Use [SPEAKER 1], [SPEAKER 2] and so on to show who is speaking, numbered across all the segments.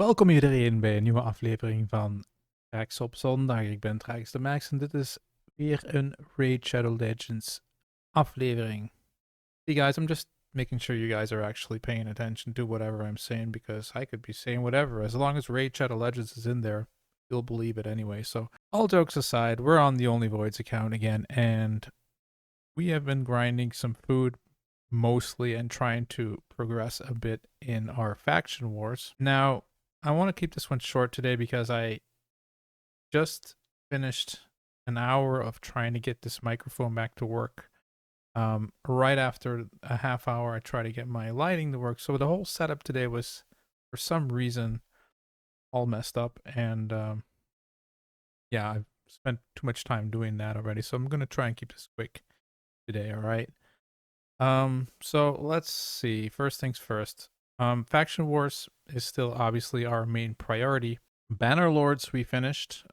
[SPEAKER 1] Welkom iedereen bij een nieuwe aflevering van Tracks op Zondag. Ik ben Tracks de Max en dit is weer een Raid Shadow Legends aflevering. Hey guys, I'm just making sure you guys are actually paying attention to whatever I'm saying because I could be saying whatever. As long as Raid Shadow Legends is in there, you'll believe it anyway. So, all jokes aside, we're on the Only Voids account again and we have been grinding some food mostly and trying to progress a bit in our faction wars. Now, I want to keep this one short today because I just finished an hour of trying to get this microphone back to work. Right after a half hour, I tried to get my lighting to work. So the whole setup today was, for some reason, all messed up. And yeah, I've spent too much time doing that already. So I'm going to try and keep this quick today, all right? So let's see. First things first. Faction Wars is still obviously our main priority. Banner Lords we finished.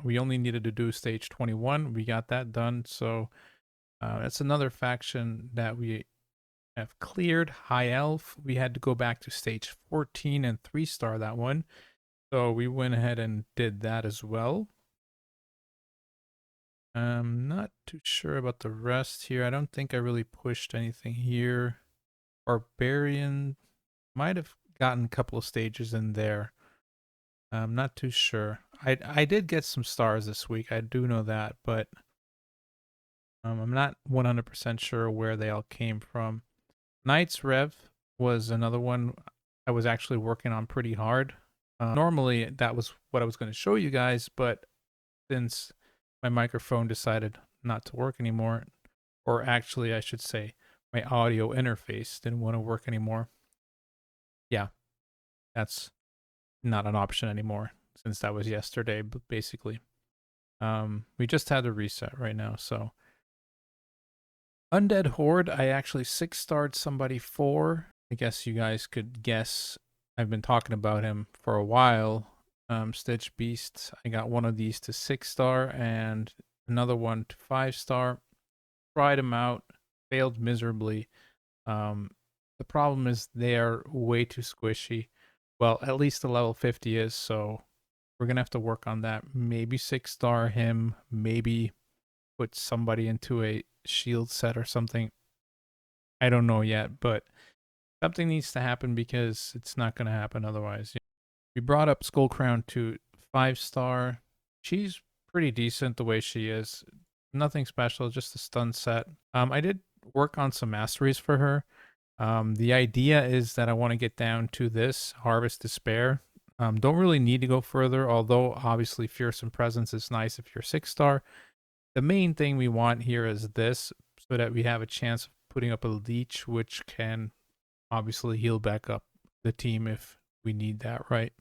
[SPEAKER 1] We only needed to do stage 21. We got that done. So that's another faction that we have cleared. High Elf, we had to go back to stage 14 and 3-star that one. So we went ahead and did that as well. I'm not too sure about the rest here. I don't think I really pushed anything here. Barbarian might have gotten a couple of stages in there. I'm not too sure. I did get some stars this week. I do know that, but I'm not 100% sure where they all came from. Knights Rev was another one I was actually working on pretty hard. Normally, that was what I was going to show you guys, but since my microphone decided not to work anymore, or actually, I should say, my audio interface didn't want to work anymore. Yeah, that's not an option anymore since that was yesterday, but basically. We just had a reset right now, so. Undead Horde, I actually 6-starred somebody for. I guess you guys could guess. I've been talking about him for a while. Stitch Beast, I got one of these to 6-star and another one to 5-star. Tried them out, failed miserably. The problem is they are way too squishy. Well, at least the level 50 is, so we're going to have to work on that. Maybe 6-star him, maybe put somebody into a shield set or something. I don't know yet, but something needs to happen because it's not going to happen otherwise. We brought up Skullcrown to 5-star. She's pretty decent the way she is. Nothing special, just a stun set. I did work on some masteries for her. The idea is that I want to get down to this Harvest Despair. Don't really need to go further, although obviously Fearsome Presence is nice if you're 6-star. The main thing we want here is this, so that we have a chance of putting up a leech, which can obviously heal back up the team if we need that, right?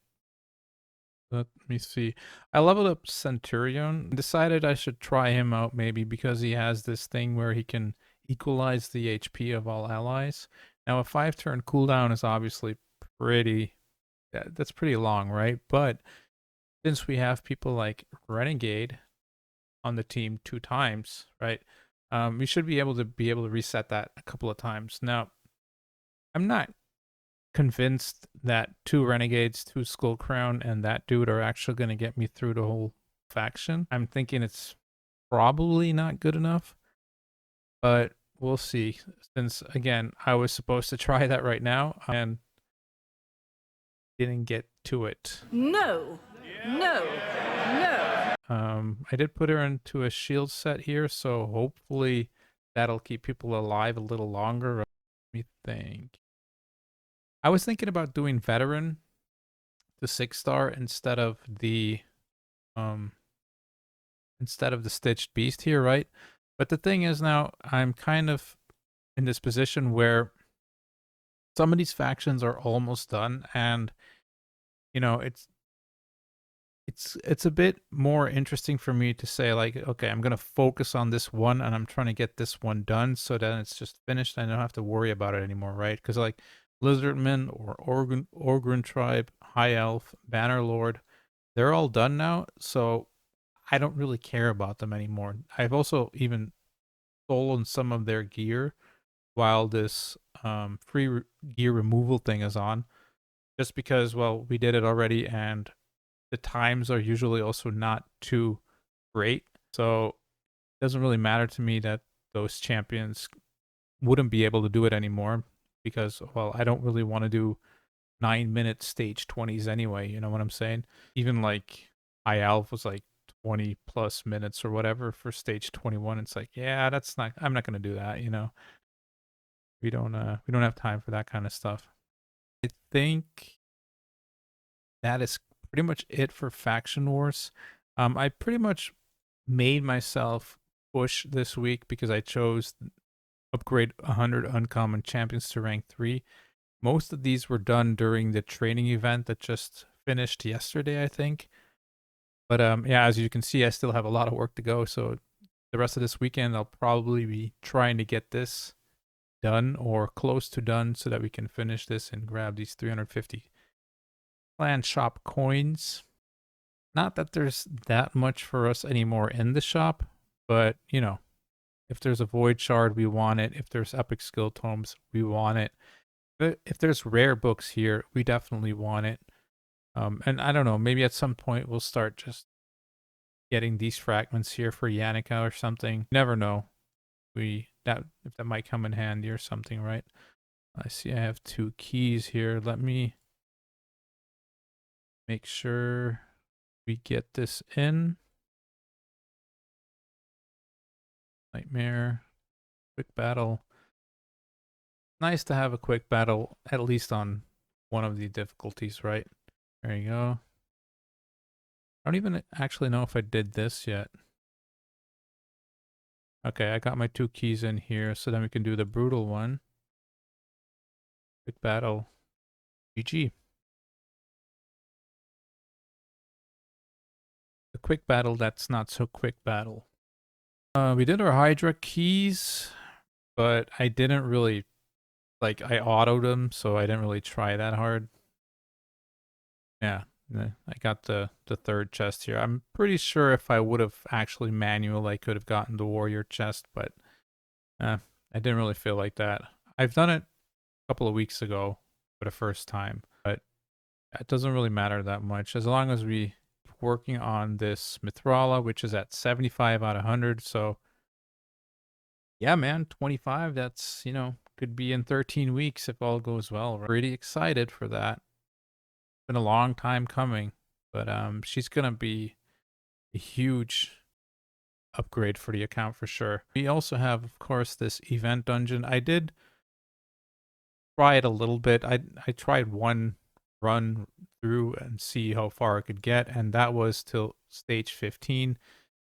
[SPEAKER 1] Let me see. I leveled up Centurion. Decided I should try him out maybe because he has this thing where he can equalize the HP of all allies. Now a 5-turn cooldown is obviously that's pretty long, right? But since we have people like Renegade on the team 2 times, right? We should be able to reset that a couple of times. Now, I'm not convinced that 2 Renegades, 2 Skullcrown, and that dude are actually going to get me through the whole faction. I'm thinking it's probably not good enough, but we'll see. Since, again, I was supposed to try that right now and didn't get to it.
[SPEAKER 2] No, no, no.
[SPEAKER 1] I did put her into a shield set here, so hopefully that'll keep people alive a little longer. Let me think. I was thinking about doing veteran to 6-star instead of the stitched beast here, right? But the thing is now I'm kind of in this position where some of these factions are almost done, and you know, it's a bit more interesting for me to say like, okay, I'm gonna focus on this one and I'm trying to get this one done so that it's just finished and I don't have to worry about it anymore, right? Because like Lizardman or Orgrin Tribe, High Elf, Banner Lord, they're all done now, so I don't really care about them anymore. I've also even stolen some of their gear while this gear removal thing is on. just because, well, we did it already and the times are usually also not too great. So it doesn't really matter to me that those champions wouldn't be able to do it anymore because, well, I don't really want to do 9-minute stage 20s anyway. You know what I'm saying? Even like High Alpha was like 20 plus minutes or whatever for stage 21. It's like, yeah, that's not, I'm not going to do that. You know, we don't have time for that kind of stuff. I think that is pretty much it for Faction Wars. I pretty much made myself push this week because I chose upgrade 100 uncommon champions to rank 3. Most of these were done during the training event that just finished yesterday, I think. But yeah, as you can see, I still have a lot of work to go. So the rest of this weekend, I'll probably be trying to get this done or close to done so that we can finish this and grab these 350 clan shop coins. Not that there's that much for us anymore in the shop, but you know, if there's a void shard, we want it. If there's epic skill tomes, we want it. But if there's rare books here, we definitely want it. And I don't know, maybe at some point we'll start just getting these fragments here for Yannicka or something. Never know. If that might come in handy or something, right? I see I have 2 keys here. Let me make sure we get this in. Nightmare. Quick battle. Nice to have a quick battle, at least on one of the difficulties, right? There you go. I don't even actually know if I did this yet. Okay, I got my 2 keys in here, so then we can do the brutal one. Quick battle. GG. The quick battle that's not so quick battle. We did our Hydra keys, but I didn't really, like, I autoed them, so I didn't really try that hard. Yeah, I got the third chest here. I'm pretty sure if I would have actually manual, I could have gotten the warrior chest, but I didn't really feel like that. I've done it a couple of weeks ago for the first time, but it doesn't really matter that much as long as we working on this Mithrala, which is at 75 out of 100. So yeah, man, 25, that's, you know, could be in 13 weeks if all goes well. We're pretty excited for that. Been a long time coming, but she's gonna be a huge upgrade for the account for sure. We also have, of course, this event dungeon. I did try it a little bit. I tried one run through and see how far I could get, and that was till stage 15.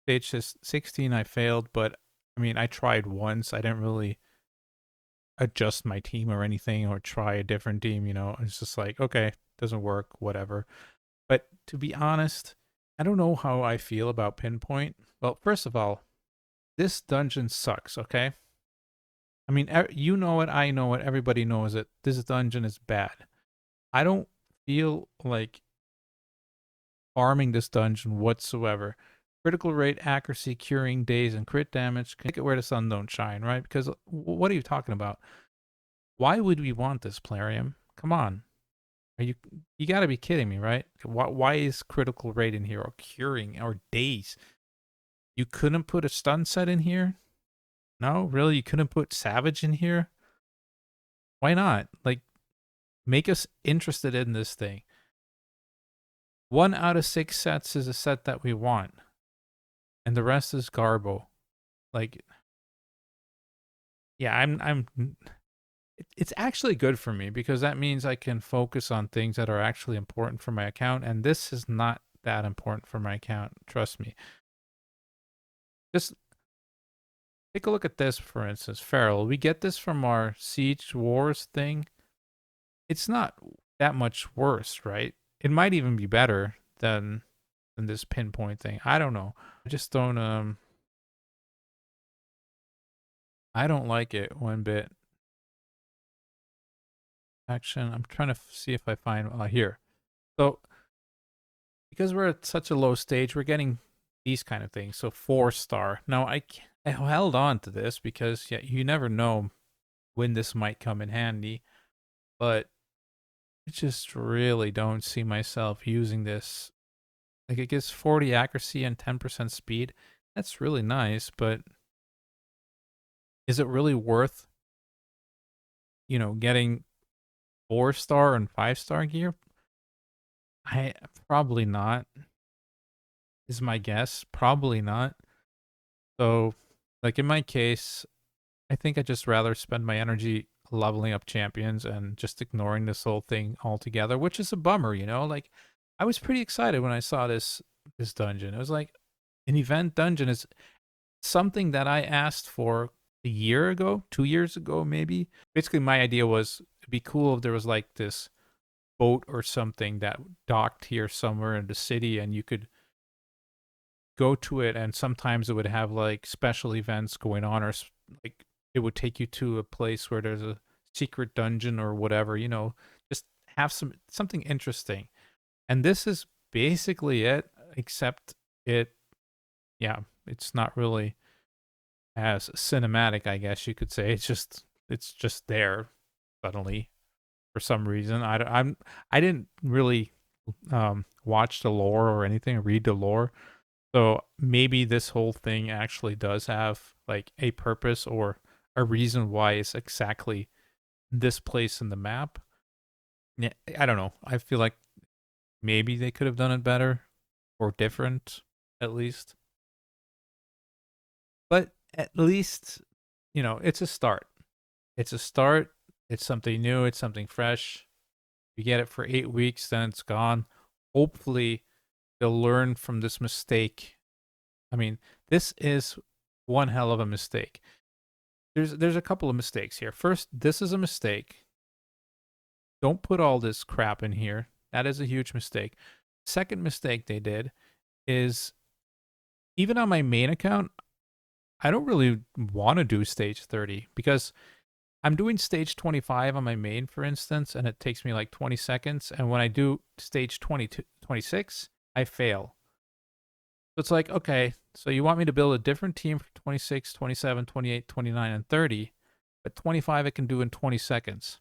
[SPEAKER 1] Stage 16 I failed, but I mean, I tried once. I didn't really adjust my team or anything or try a different team, you know. It's just like, okay, doesn't work, whatever. But to be honest, I don't know how I feel about Pinpoint. Well, first of all, this dungeon sucks, okay? I mean, you know it, I know it, everybody knows it. This dungeon is bad. I don't feel like farming this dungeon whatsoever. Critical rate, accuracy, curing, days, and crit damage. Take it where the sun don't shine, right? Because what are you talking about? Why would we want this, Plarium? Come on. Are you got to be kidding me, right? Why is critical rate in here or curing or days? You couldn't put a stun set in here? No, really? You couldn't put Savage in here? Why not? Like, make us interested in this thing. 1 out of 6 sets is a set that we want. And the rest is Garbo. Like, yeah, it's actually good for me because that means I can focus on things that are actually important for my account. And this is not that important for my account. Trust me. Just take a look at this, for instance, Feral. We get this from our Siege Wars thing. It's not that much worse, right? It might even be better than this Pinpoint thing. I don't know. I just don't I don't like it one bit. Action. I'm trying to see if I find here. So because we're at such a low stage, we're getting these kind of things. So 4-star. Now I held on to this because yeah, you never know when this might come in handy, but I just really don't see myself using this. Like, it gives 40 accuracy and 10% speed. That's really nice, but is it really worth, getting 4-star and 5-star gear? I probably not, is my guess. Probably not. So, like in my case, I think I'd just rather spend my energy leveling up champions and just ignoring this whole thing altogether, which is a bummer, Like, I was pretty excited when I saw this dungeon. It was like an event dungeon is something that I asked for a year ago, 2 years ago, maybe. Basically, my idea was it'd be cool if there was like this boat or something that docked here somewhere in the city and you could go to it, and sometimes it would have like special events going on, or like it would take you to a place where there's a secret dungeon or whatever, just have something interesting. And this is basically it, except yeah, it's not really as cinematic, I guess you could say. It's just there suddenly for some reason. I didn't really watch the lore or anything, read the lore. So maybe this whole thing actually does have like a purpose or a reason why it's exactly this place in the map. Yeah, I don't know. I feel like maybe they could have done it better or different, at least. But at least, it's a start. It's a start. It's something new. It's something fresh. You get it for 8 weeks, then it's gone. Hopefully, they'll learn from this mistake. I mean, this is one hell of a mistake. There's a couple of mistakes here. First, this is a mistake. Don't put all this crap in here. That is a huge mistake. Second mistake they did is, even on my main account, I don't really want to do stage 30 because I'm doing stage 25 on my main, for instance, and it takes me like 20 seconds. And when I do stage 26, I fail. So it's like, okay, so you want me to build a different team for 26, 27, 28, 29, and 30, but 25 I can do in 20 seconds.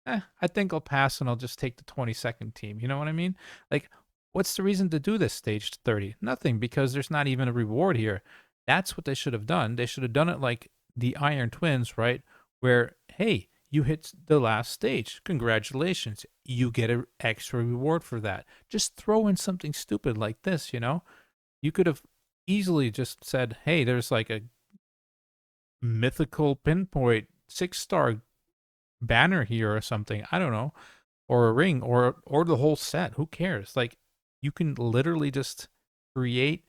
[SPEAKER 1] I think I'll pass and I'll just take the 22nd team. You know what I mean? Like, what's the reason to do this stage 30? Nothing, because there's not even a reward here. That's what they should have done. They should have done it like the Iron Twins, right? Where, hey, you hit the last stage. Congratulations. You get an extra reward for that. Just throw in something stupid like this, You could have easily just said, hey, there's like a mythical pinpoint 6-star banner here or something. I don't know. Or a ring or the whole set. Who cares? Like, you can literally just create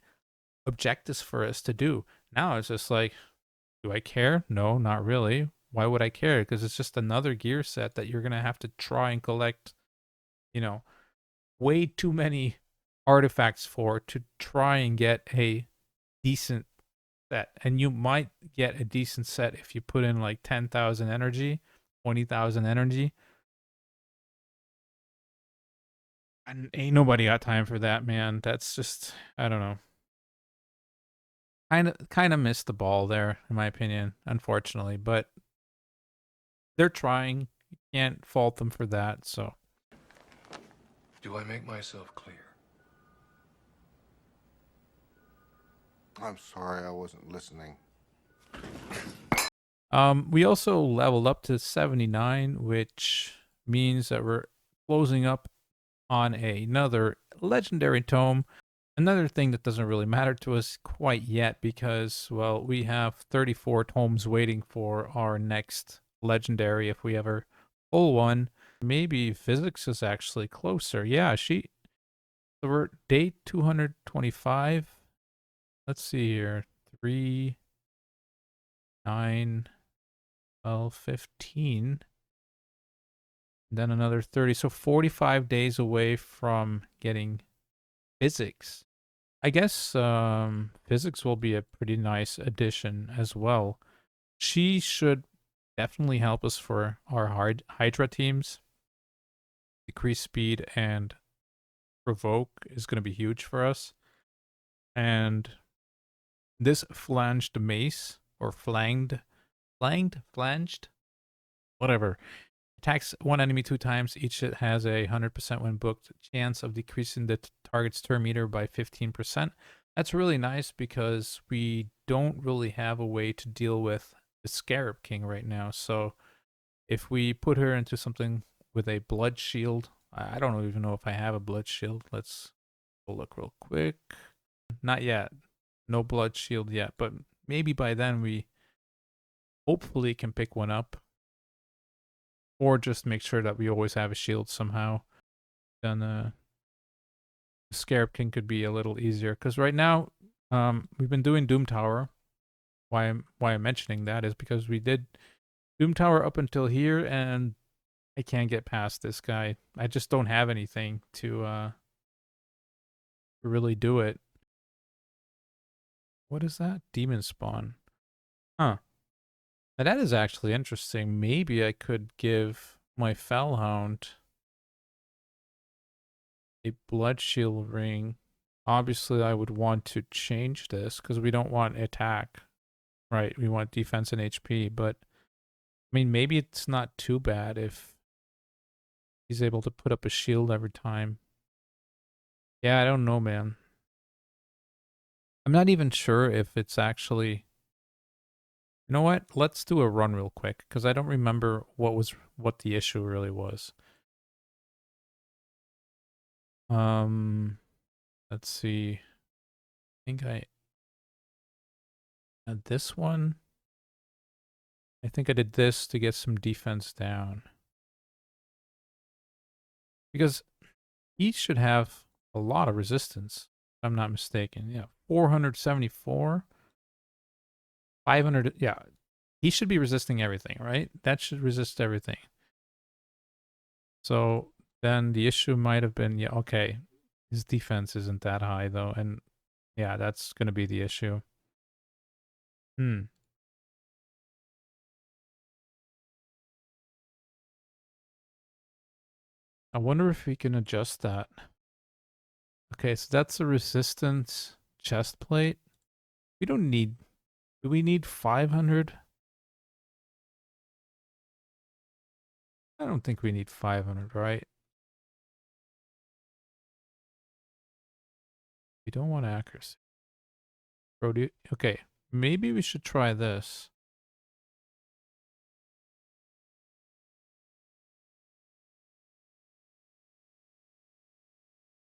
[SPEAKER 1] objectives for us to do. Now it's just like, do I care? No, not really. Why would I care? Because it's just another gear set that you're going to have to try and collect, you know, way too many artifacts for to try and get a decent set. And you might get a decent set if you put in like 10,000 energy, 20,000 energy. And ain't nobody got time for that, man. That's just, I don't know. Kind of missed the ball there, in my opinion, unfortunately. But they're trying. You can't fault them for that. So,
[SPEAKER 3] Do I make myself clear?
[SPEAKER 4] I'm sorry, I wasn't listening.
[SPEAKER 1] we also leveled up to 79, which means that we're closing up on another legendary tome. Another thing that doesn't really matter to us quite yet because, well, we have 34 tomes waiting for our next legendary if we ever pull one. Maybe physics is actually closer. Yeah, so we're day 225. Let's see here. 3, 9, 12, 15. Then another 30. So 45 days away from getting physics. I guess physics will be a pretty nice addition as well. She should definitely help us for our Hydra teams. Decrease speed and provoke is going to be huge for us. And this flanged mace, or flanged, whatever. Attacks one enemy 2 times. Each hit has a 100% when booked chance of decreasing the target's turn meter by 15%. That's really nice because we don't really have a way to deal with the Scarab King right now. So if we put her into something with a blood shield, I don't even know if I have a blood shield. Let's go look real quick. Not yet. No blood shield yet, but maybe by then we hopefully can pick one up. Or just make sure that we always have a shield somehow. Then the Scarab King could be a little easier. Because right now, we've been doing Doom Tower. Why I'm mentioning that is because we did Doom Tower up until here, and I can't get past this guy. I just don't have anything to really do it. What is that? Demon Spawn. Huh. Now that is actually interesting. Maybe I could give my Fellhound a blood shield ring. Obviously, I would want to change this because we don't want attack, right? We want defense and HP, but I mean, maybe it's not too bad if he's able to put up a shield every time. Yeah, I don't know, man. I'm not even sure if it's actually... You know what? Let's do a run real quick because I don't remember what the issue really was. Let's see. I think I had this one. I think I did this to get some defense down. Because he should have a lot of resistance, if I'm not mistaken. Yeah, 474. 500, yeah. He should be resisting everything, right? That should resist everything. So then the issue might have been, yeah, okay, his defense isn't that high though. And yeah, that's going to be the issue. I wonder if we can adjust that. Okay, so that's a resistance chest plate. We don't need... Do we need 500? I don't think we need 500, right? We don't want accuracy. Okay, maybe we should try this.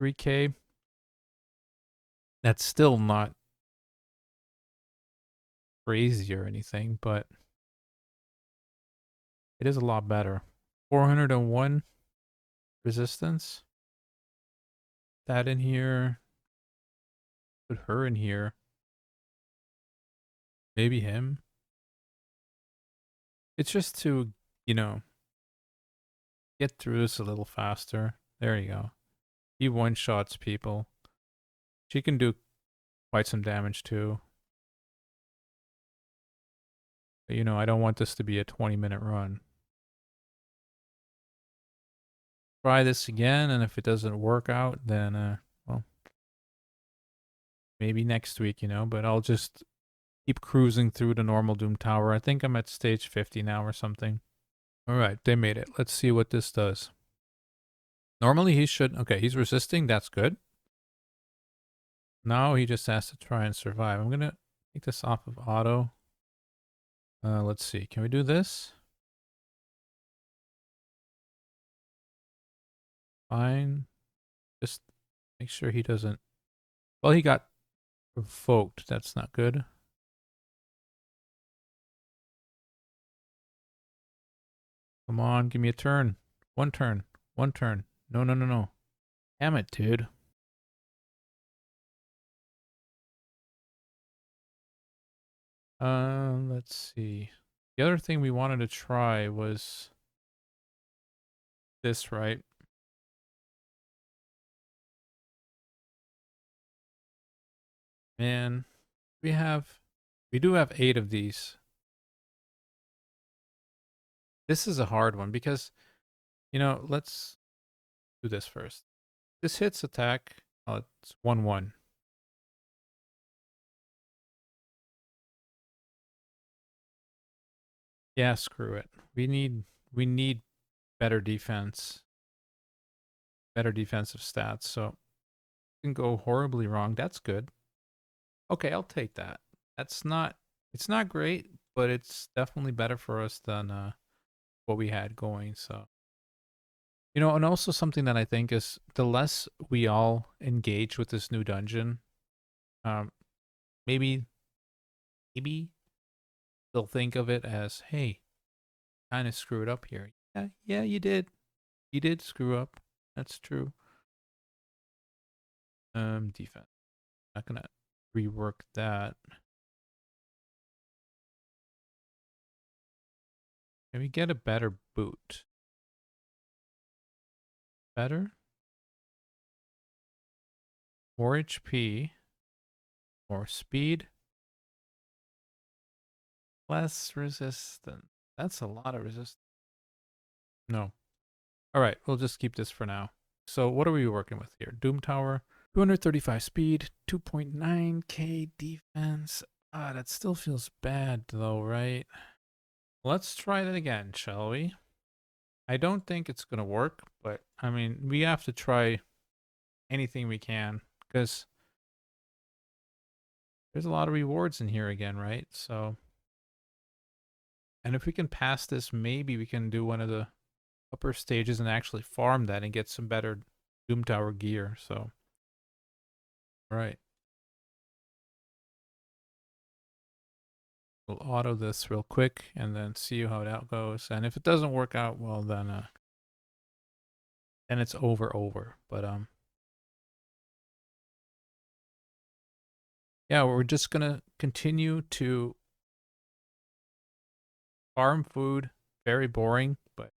[SPEAKER 1] $3K. That's still not crazy or anything, but it is a lot better. 401 resistance. That in here. Put her in here. Maybe him. It's just to, you know, get through this a little faster. There you go. He one-shots people. She can do quite some damage too. But, you know, I don't want this to be a 20-minute run. Try this again, and if it doesn't work out, then, well, maybe next week, you know, but I'll just keep cruising through the normal Doom Tower. I think I'm at stage 50 now or something. All right, they made it. Let's see what this does. Normally he should... Okay, he's resisting. That's good. Now he just has to try and survive. I'm going to take this off of auto. Let's see. Can we do this? Fine. Just make sure he doesn't... Well, he got provoked. That's not good. Come on, give me a turn. One turn. One turn. No, no, no, no. Damn it, dude. Let's see. The other thing we wanted to try was this, right? Man, we do have 8 of these. This is a hard one because, you know, let's do this first. This hits attack. Oh, it's 1-1. Yeah, screw it. We need better defense, better defensive stats. So it can go horribly wrong. That's good. Okay, I'll take that. It's not great, but it's definitely better for us than what we had going. So, you know, and also something that I think is the less we all engage with this new dungeon, um, maybe they'll think of it as, hey, kind of screwed up here. Yeah, you did. You did screw up. That's true. Defense. Not gonna rework that. Can we get a better boot? Better? More HP. More speed. Less resistance. That's a lot of resistance. No. Alright, we'll just keep this for now. So what are we working with here? Doom Tower. 235 speed. 2.9k defense. Ah, that still feels bad though, right? Let's try that again, shall we? I don't think it's going to work, but I mean, we have to try anything we can because there's a lot of rewards in here again, right? So, and if we can pass this, maybe we can do one of the upper stages and actually farm that and get some better Doom Tower gear. So, all right. We'll auto this real quick and then see how that goes. And if it doesn't work out, well, then it's over. But yeah, we're just gonna continue to farm food. Very boring, but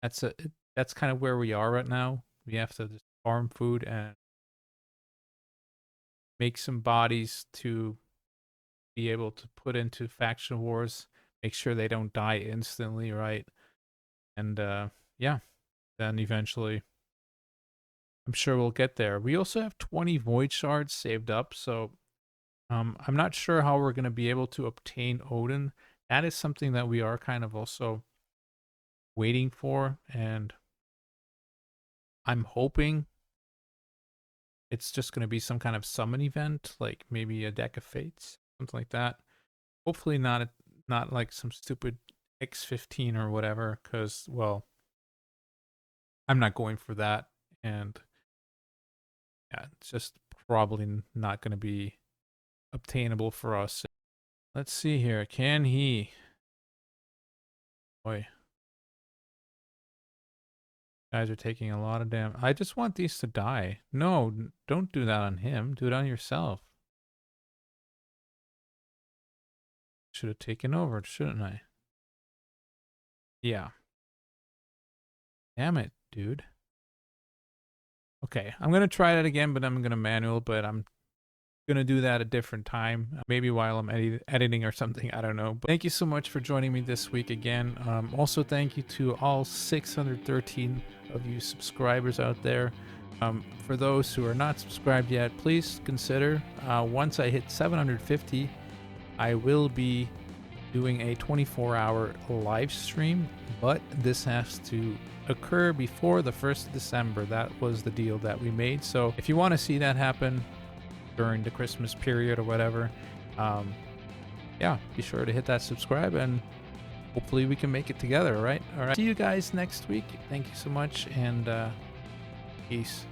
[SPEAKER 1] that's kind of where we are right now. We have to just farm food and make some bodies to be able to put into faction wars, make sure they don't die instantly, right? And yeah, then eventually I'm sure we'll get there. We also have 20 void shards saved up, so I'm not sure how we're going to be able to obtain Odin. That is something that we are kind of also waiting for, and I'm hoping it's just going to be some kind of summon event, like maybe a deck of fates, something like that. Hopefully not like some stupid X15 or whatever, because, well, I'm not going for that, and yeah, it's just probably not going to be obtainable for us. Let's see here. Can he? Boy. Guys are taking a lot of damage. I just want these to die. No, don't do that on him. Do it on yourself. Should have taken over, shouldn't I? Yeah. Damn it, dude. Okay, I'm going to try that again, but I'm going to manual, but I'm going to do that a different time. Maybe while I'm editing or something, I don't know. But thank you so much for joining me this week again. Also, thank you to all 613 of you subscribers out there. For those who are not subscribed yet, please consider, once I hit 750, I will be doing a 24-hour live stream, but this has to occur before the 1st of December. That was the deal that we made. So if you want to see that happen during the Christmas period or whatever, yeah, be sure to hit that subscribe and hopefully we can make it together, right? All right. See you guys next week. Thank you so much, and peace.